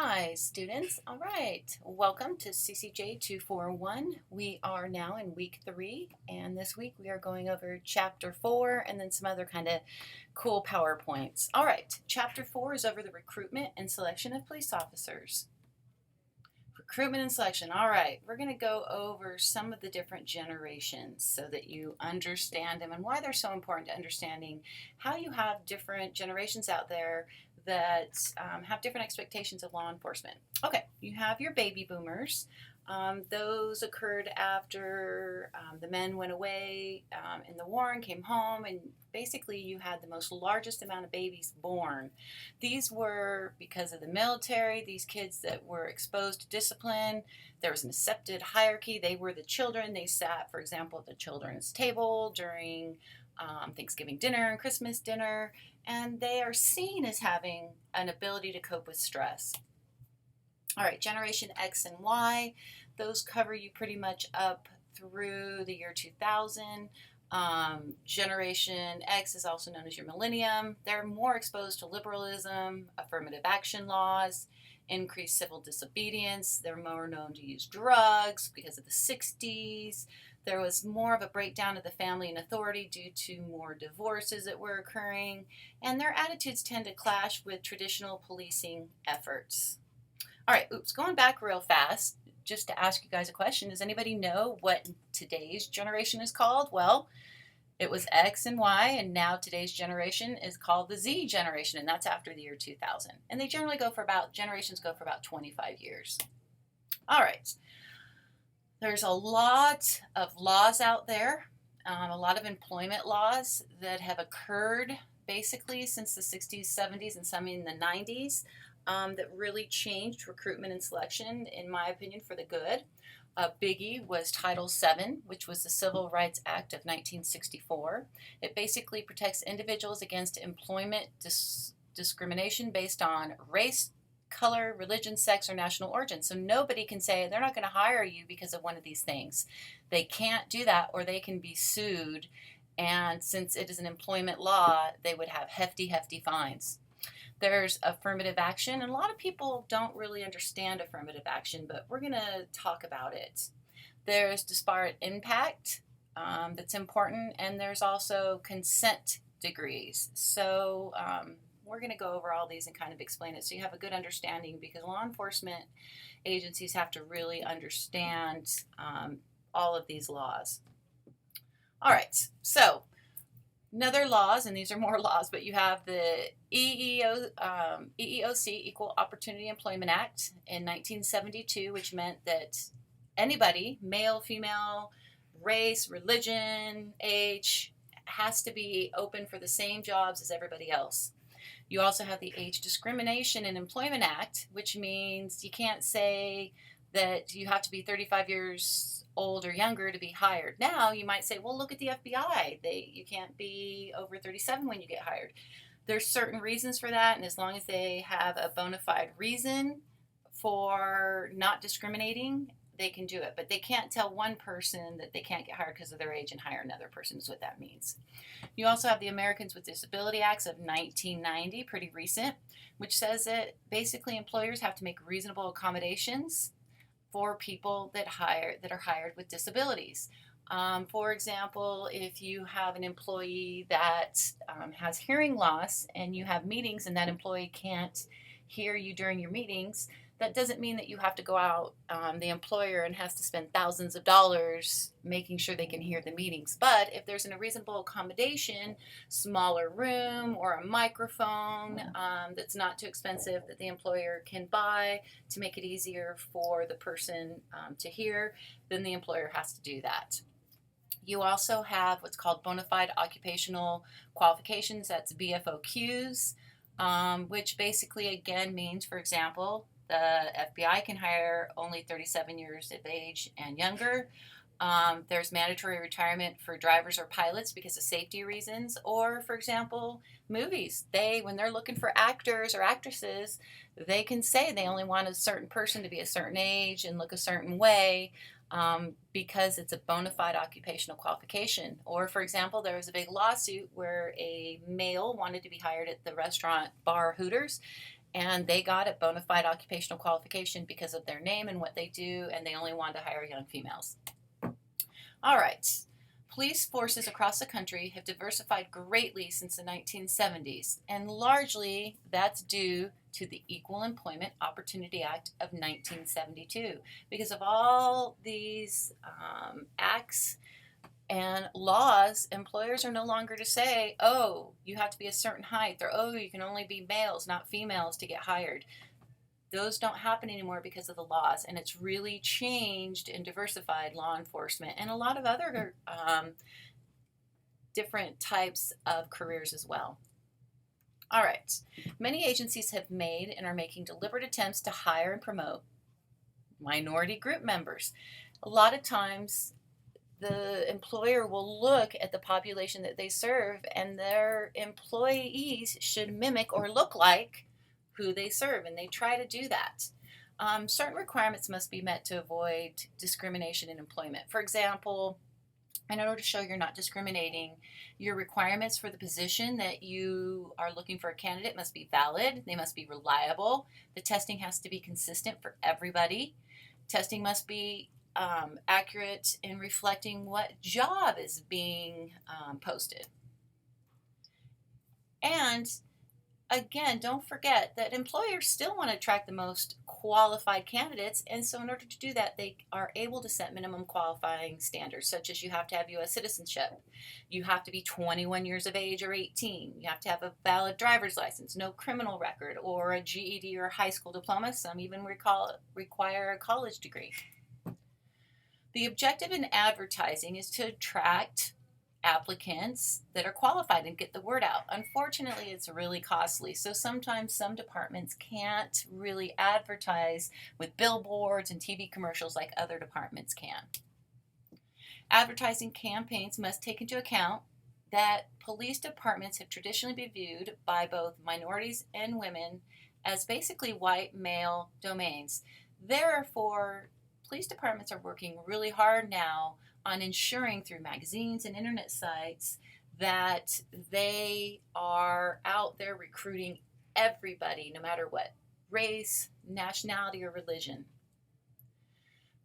Hi, students. All right. Welcome to CCJ 241. We are now in week 3, and this week we are going over chapter 4 and then some other kind of cool PowerPoints. All right. Chapter 4 is over the recruitment and selection of police officers. Recruitment and selection. All right. We're going to go over some of the different generations so that you understand them and why they're so important to understanding how you have different generations out there that have different expectations of law enforcement. Okay, you have your baby boomers. Those occurred after the men went away in the war and came home, and basically you had the most largest amount of babies born. These were because of the military, these kids that were exposed to discipline. There was an accepted hierarchy. They were the children. They sat, for example, at the children's table during Thanksgiving dinner and Christmas dinner, and they are seen as having an ability to cope with stress. All right, Generation X and Y, those cover you pretty much up through the year 2000. Generation X is also known as your millennium. They're more exposed to liberalism, affirmative action laws, increased civil disobedience. They're more known to use drugs because of the 60s. There was more of a breakdown of the family and authority due to more divorces that were occurring, and their attitudes tend to clash with traditional policing efforts. All right, going back real fast, just to ask you guys a question. Does anybody know what today's generation is called? Well, it was X and Y, and now today's generation is called the Z generation, and that's after the year 2000. And they generally generations go for about 25 years. All right. There's a lot of laws out there, a lot of employment laws that have occurred basically since the 60s, 70s, and some in the 90s that really changed recruitment and selection, in my opinion, for the good. A biggie was Title VII, which was the Civil Rights Act of 1964. It basically protects individuals against employment discrimination based on race, color, religion, sex, or national origin. So nobody can say they're not going to hire you because of one of these things. They can't do that, or they can be sued. And since it is an employment law, they would have hefty, hefty fines. There's affirmative action, and a lot of people don't really understand affirmative action, but we're going to talk about it. There's disparate impact that's important, and there's also consent degrees. So we're going to go over all these and kind of explain it so you have a good understanding, because law enforcement agencies have to really understand all of these laws. All right, so another laws, and these are more laws, but you have the EEOC, Equal Opportunity Employment Act in 1972, which meant that anybody, male, female, race, religion, age, has to be open for the same jobs as everybody else. You also have the Age Discrimination in Employment Act, which means you can't say that you have to be 35 years old or younger to be hired. Now you might say, well, look at the FBI. You can't be over 37 when you get hired. There's certain reasons for that, and as long as they have a bona fide reason for not discriminating, they can do it. But they can't tell one person that they can't get hired because of their age and hire another person, is what that means. You also have the Americans with Disability Acts of 1990, pretty recent, which says that basically employers have to make reasonable accommodations for people that are hired with disabilities. For example, if you have an employee that has hearing loss and you have meetings and that employee can't hear you during your meetings, that doesn't mean that you have to go out, the employer, and has to spend thousands of dollars making sure they can hear the meetings. But if there's a reasonable accommodation, smaller room or a microphone that's not too expensive that the employer can buy to make it easier for the person to hear, then the employer has to do that. You also have what's called bona fide occupational qualifications, that's BFOQs, which basically again means, for example, the FBI can hire only 37 years of age and younger. There's mandatory retirement for drivers or pilots because of safety reasons. Or, for example, movies. When they're looking for actors or actresses, they can say they only want a certain person to be a certain age and look a certain way because it's a bona fide occupational qualification. Or, for example, there was a big lawsuit where a male wanted to be hired at the restaurant bar Hooters, and they got a bona fide occupational qualification because of their name and what they do, and they only wanted to hire young females. All right. Police forces across the country have diversified greatly since the 1970s, and largely that's due to the Equal Employment Opportunity Act of 1972. Because of all these acts and laws, employers are no longer to say, oh, you have to be a certain height, or oh, you can only be males, not females, to get hired. Those don't happen anymore because of the laws, and it's really changed and diversified law enforcement and a lot of other different types of careers as well. All right, many agencies have made and are making deliberate attempts to hire and promote minority group members. A lot of times the employer will look at the population that they serve, and their employees should mimic or look like who they serve, and they try to do that. Certain requirements must be met to avoid discrimination in employment. For example, in order to show you're not discriminating, your requirements for the position that you are looking for a candidate must be valid. They must be reliable. The testing has to be consistent for everybody. Testing must be accurate in reflecting what job is being posted. And again, don't forget that employers still want to attract the most qualified candidates, and so in order to do that, they are able to set minimum qualifying standards, such as you have to have U.S. citizenship, you have to be 21 years of age or 18, you have to have a valid driver's license, no criminal record, or a GED or high school diploma. Some even require a college degree. The objective in advertising is to attract applicants that are qualified and get the word out. Unfortunately, it's really costly, so sometimes some departments can't really advertise with billboards and TV commercials like other departments can. Advertising campaigns must take into account that police departments have traditionally been viewed by both minorities and women as basically white male domains. Therefore, police departments are working really hard now on ensuring through magazines and internet sites that they are out there recruiting everybody, no matter what race, nationality, or religion.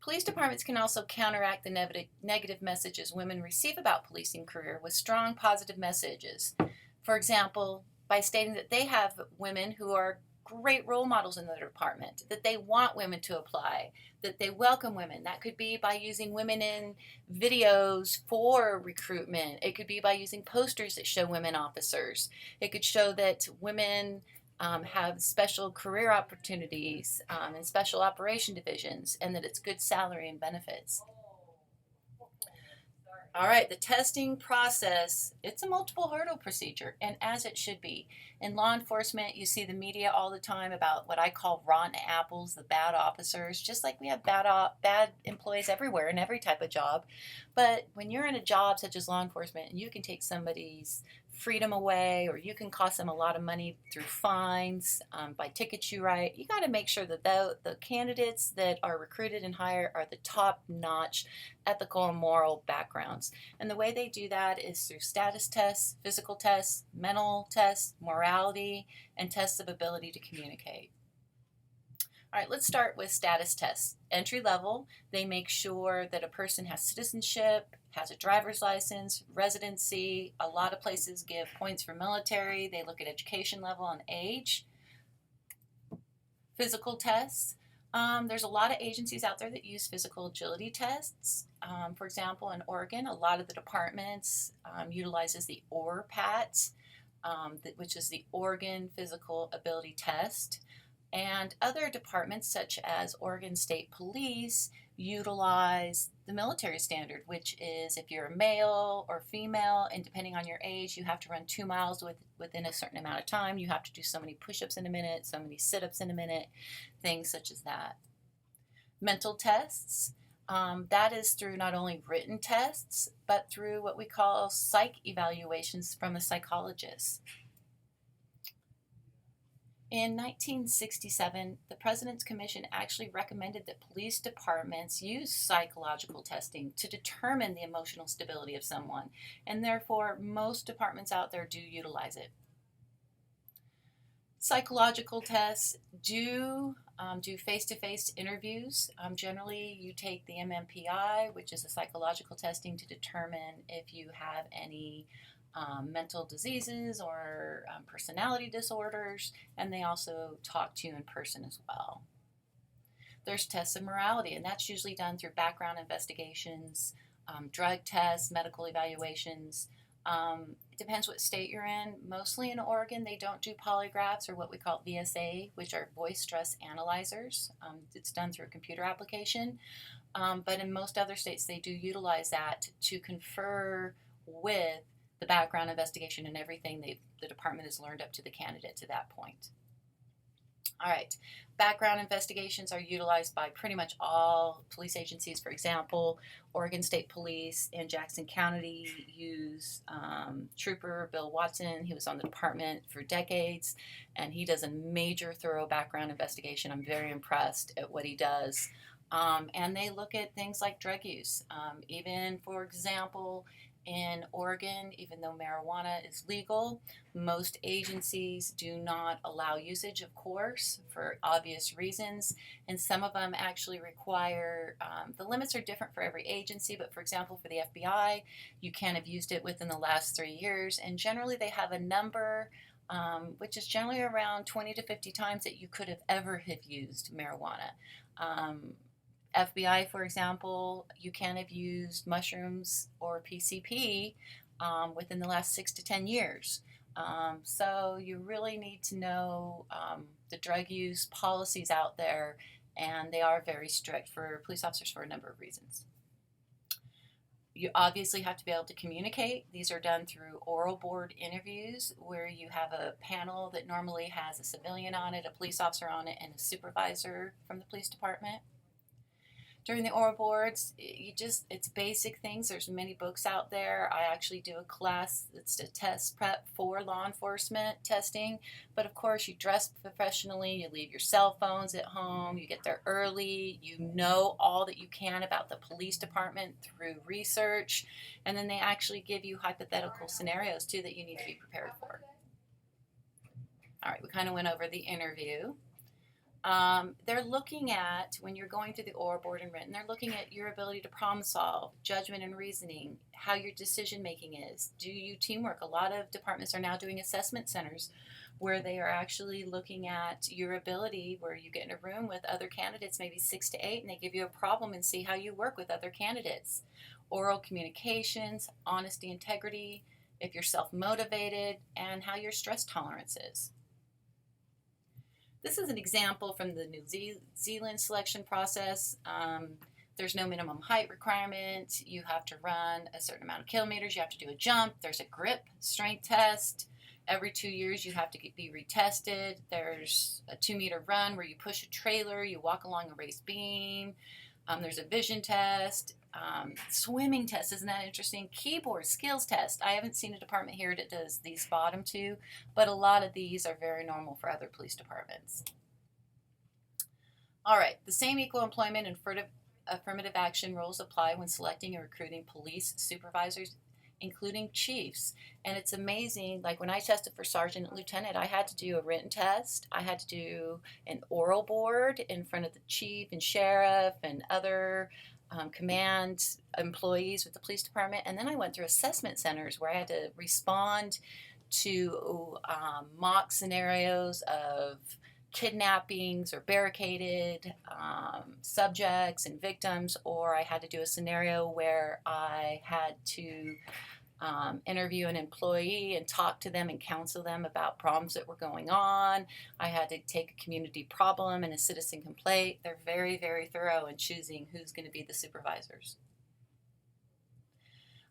Police departments can also counteract the negative messages women receive about policing career with strong positive messages. For example, by stating that they have women who are great role models in the department, that they want women to apply, that they welcome women. That could be by using women in videos for recruitment. It could be by using posters that show women officers. It could show that women have special career opportunities in special operation divisions, and that it's good salary and benefits. All right, the testing process, it's a multiple hurdle procedure, and as it should be. In law enforcement, you see the media all the time about what I call rotten apples, the bad officers, just like we have bad employees everywhere in every type of job. But when you're in a job such as law enforcement, and you can take somebody's freedom away, or you can cost them a lot of money through fines, by tickets you write, you got to make sure that the candidates that are recruited and hired are the top-notch ethical and moral backgrounds. And the way they do that is through status tests, physical tests, mental tests, morality, and tests of ability to communicate. All right, let's start with status tests. Entry level, they make sure that a person has citizenship, has a driver's license, residency. A lot of places give points for military. They look at education level and age. Physical tests. There's a lot of agencies out there that use physical agility tests. For example, in Oregon, a lot of the departments utilizes the ORPAT, which is the Oregon Physical Ability Test. And other departments, such as Oregon State Police, utilize the military standard, which is if you're a male or female, and depending on your age, you have to run 2 miles within a certain amount of time. You have to do so many push-ups in a minute, so many sit-ups in a minute, things such as that. Mental tests, that is through not only written tests, but through what we call psych evaluations from a psychologist. In 1967, the President's Commission actually recommended that police departments use psychological testing to determine the emotional stability of someone, and therefore most departments out there do utilize it. Psychological tests do face-to-face interviews. Generally, you take the MMPI, which is a psychological testing to determine if you have any mental diseases or personality disorders, and they also talk to you in person as well. There's tests of morality, and that's usually done through background investigations, drug tests, medical evaluations. It depends what state you're in. Mostly in Oregon, they don't do polygraphs or what we call VSA, which are voice stress analyzers. It's done through a computer application. But in most other states, they do utilize that to confer with the background investigation and everything the department has learned up to the candidate to that point. All right, background investigations are utilized by pretty much all police agencies. For example, Oregon State Police in Jackson County use Trooper Bill Watson. He was on the department for decades, and he does a major thorough background investigation. I'm very impressed at what he does. And they look at things like drug use. Even, for example, in Oregon, even though marijuana is legal, most agencies do not allow usage, of course, for obvious reasons. And some of them actually require, the limits are different for every agency, but for example, for the FBI, you can't have used it within the last 3 years. And generally, they have a number, which is generally around 20 to 50 times that you could have ever have used marijuana. FBI, for example, you can't have used mushrooms or PCP within the last 6 to 10 years. So you really need to know the drug use policies out there, and they are very strict for police officers for a number of reasons. You obviously have to be able to communicate. These are done through oral board interviews where you have a panel that normally has a civilian on it, a police officer on it, and a supervisor from the police department. During the oral boards, it's basic things. There's many books out there. I actually do a class that's a test prep for law enforcement testing. But of course, you dress professionally. You leave your cell phones at home. You get there early. You know all that you can about the police department through research. And then they actually give you hypothetical scenarios, too, that you need to be prepared for. All right, we kind of went over the interview. They're looking at, when you're going through the oral board and written, they're looking at your ability to problem solve, judgment and reasoning, how your decision making is. Do you teamwork? A lot of departments are now doing assessment centers where they are actually looking at your ability, where you get in a room with other candidates, maybe 6 to 8, and they give you a problem and see how you work with other candidates. Oral communications, honesty, integrity, if you're self-motivated, and how your stress tolerance is. This is an example from the New Zealand selection process. There's no minimum height requirement. You have to run a certain amount of kilometers. You have to do a jump. There's a grip strength test. Every 2 years, you have to be retested. There's a 2-meter run where you push a trailer. You walk along a raised beam. There's a vision test. Swimming test, isn't that interesting? Keyboard skills test. I haven't seen a department here that does these bottom two, but a lot of these are very normal for other police departments. All right, the same equal employment and affirmative action rules apply when selecting and recruiting police supervisors, including chiefs. And it's amazing, like when I tested for sergeant and lieutenant, I had to do a written test. I had to do an oral board in front of the chief and sheriff and other command employees with the police department. And then I went through assessment centers where I had to respond to mock scenarios of kidnappings or barricaded subjects and victims, or I had to do a scenario where I had to interview an employee and talk to them and counsel them about problems that were going on. I had to take a community problem and a citizen complaint. They're very, very thorough in choosing who's going to be the supervisors.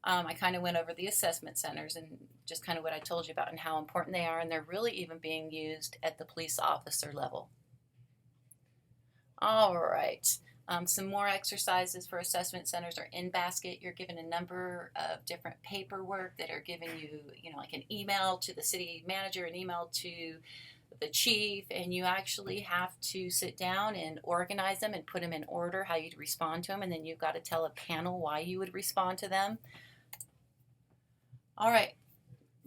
I kind of went over the assessment centers and just kind of what I told you about and how important they are, and they're really even being used at the police officer level. All right. Some more exercises for assessment centers are in basket. You're given a number of different paperwork that are giving you, like an email to the city manager, an email to the chief, and you actually have to sit down and organize them and put them in order, how you'd respond to them, and then you've got to tell a panel why you would respond to them. All right.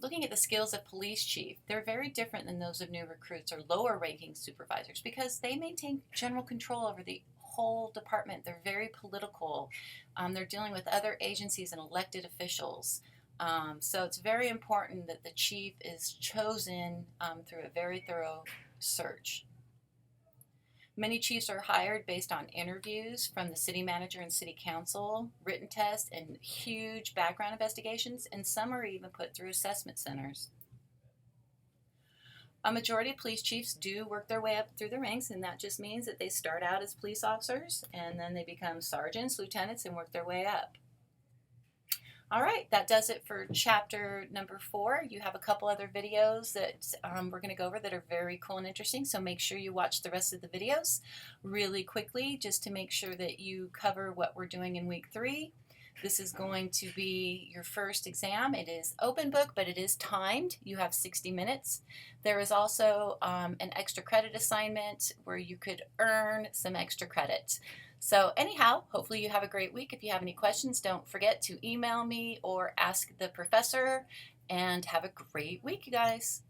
Looking at the skills of police chief, they're very different than those of new recruits or lower ranking supervisors because they maintain general control over the whole department. They're very political. They're dealing with other agencies and elected officials. So it's very important that the chief is chosen through a very thorough search. Many chiefs are hired based on interviews from the city manager and city council, written tests, and huge background investigations, and some are even put through assessment centers. A majority of police chiefs do work their way up through the ranks, and that just means that they start out as police officers and then they become sergeants, lieutenants, and work their way up. All right, that does it for chapter number 4. You have a couple other videos that we're going to go over that are very cool and interesting, so make sure you watch the rest of the videos really quickly just to make sure that you cover what we're doing in week 3. This is going to be your first exam. It is open book, but it is timed. You have 60 minutes. There is also an extra credit assignment where you could earn some extra credit. So anyhow, hopefully you have a great week. If you have any questions, don't forget to email me or ask the professor, and have a great week, you guys.